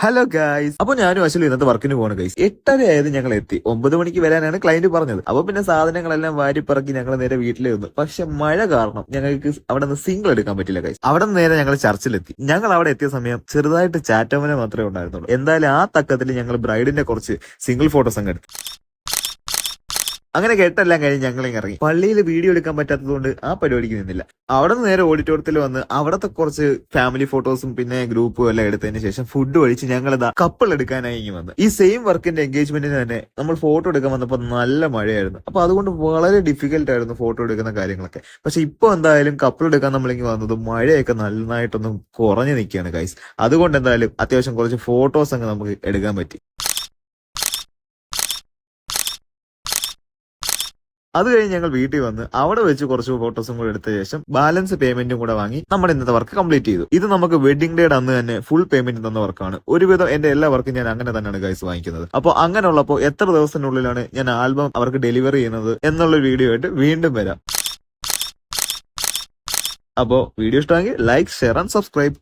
Hello guys. അപ്പൊ ഞാനും അശ്വലും ഇന്നത്തെ വർക്കിന് പോകണം ഗൈസ്. 8:30 ആയത് ഞങ്ങൾ എത്തി. 9 മണിക്ക് വരാനാണ് ക്ലയന്റ് പറഞ്ഞത്. അപ്പൊ പിന്നെ സാധനങ്ങളെല്ലാം വാരിപ്പറക്കി ഞങ്ങൾ നേരെ വീട്ടിൽ വന്നു. പക്ഷെ മഴ കാരണം ഞങ്ങൾക്ക് അവിടെ നിന്ന് സിംഗിൾ എടുക്കാൻ പറ്റില്ല ഗൈസ്. അവിടെ നിന്ന് നേരെ ഞങ്ങൾ ചർച്ചിലെത്തി. ഞങ്ങൾ അവിടെ എത്തിയ സമയം ചെറുതായിട്ട് ചാറ്റോമന മാത്രമേ ഉണ്ടായിരുന്നുള്ളൂ. എന്തായാലും ആ തക്കത്തിൽ ഞങ്ങൾ ബ്രൈഡിന്റെ കുറച്ച് സിംഗിൾ ഫോട്ടോസ് അങ്ങ് എടുത്തു. അങ്ങനെ കേട്ടെല്ലാം കഴിഞ്ഞ് ഞങ്ങളിങ്ങ് ഇറങ്ങി. പള്ളിയിൽ വീഡിയോ എടുക്കാൻ പറ്റാത്തതുകൊണ്ട് ആ പരിപാടിക്ക് നിന്നില്ല. അവിടെ നിന്ന് നേരെ ഓഡിറ്റോറിയത്തിൽ വന്ന് അവിടത്തെ കുറച്ച് ഫാമിലി ഫോട്ടോസും പിന്നെ ഗ്രൂപ്പും എല്ലാം എടുത്തതിന് ശേഷം ഫുഡ് കഴിച്ച് ഞങ്ങൾ കപ്പിൾ എടുക്കാനായി ഇങ്ങ് വന്ന്. ഈ സെയിം വർക്കിന്റെ എൻഗേജ്മെന്റിന് തന്നെ നമ്മൾ ഫോട്ടോ എടുക്കാൻ വന്നപ്പോൾ നല്ല മഴയായിരുന്നു. അപ്പൊ അതുകൊണ്ട് വളരെ ഡിഫിക്കൽട്ട് ആയിരുന്നു ഫോട്ടോ എടുക്കുന്ന കാര്യങ്ങളൊക്കെ. പക്ഷെ ഇപ്പൊ എന്തായാലും കപ്പിൾ എടുക്കാൻ നമ്മളിങ്ങ് വന്നത് മഴയൊക്കെ നന്നായിട്ടൊന്നും കുറഞ്ഞു നിൽക്കുകയാണ് ഗൈസ്. അതുകൊണ്ട് എന്തായാലും അത്യാവശ്യം കുറച്ച് ഫോട്ടോസ് അങ്ങ് നമുക്ക് എടുക്കാൻ പറ്റി. അത് കഴിഞ്ഞ് ഞങ്ങൾ വീട്ടിൽ വന്ന് അവിടെ വെച്ച് കുറച്ച് ഫോട്ടോസും കൂടെ എടുത്ത ശേഷം ബാലൻസ് പേയ്മെന്റും കൂടെ വാങ്ങി നമ്മുടെ ഇന്നത്തെ വർക്ക് കംപ്ലീറ്റ് ചെയ്തു. ഇത് നമുക്ക് വെഡിങ് ഡേയുടെ അന്ന് തന്നെ ഫുൾ പേയ്മെന്റ് തന്ന വർക്കാണ്. ഒരുവിധം എന്റെ എല്ലാ വർക്കും ഞാൻ അങ്ങനെ തന്നെയാണ് ഗൈസ് വാങ്ങിക്കുന്നത്. അപ്പോൾ അങ്ങനെയുള്ളപ്പോൾ എത്ര ദിവസത്തിനുള്ളിലാണ് ഞാൻ ആൽബം അവർക്ക് ഡെലിവറി ചെയ്യുന്നത് എന്നുള്ള വീഡിയോ ആയിട്ട് വീണ്ടും വരാം. അപ്പോൾ വീഡിയോ ഇഷ്ടമെങ്കിൽ ലൈക്ക്, ഷെയർ ആൻഡ് സബ്സ്ക്രൈബ്.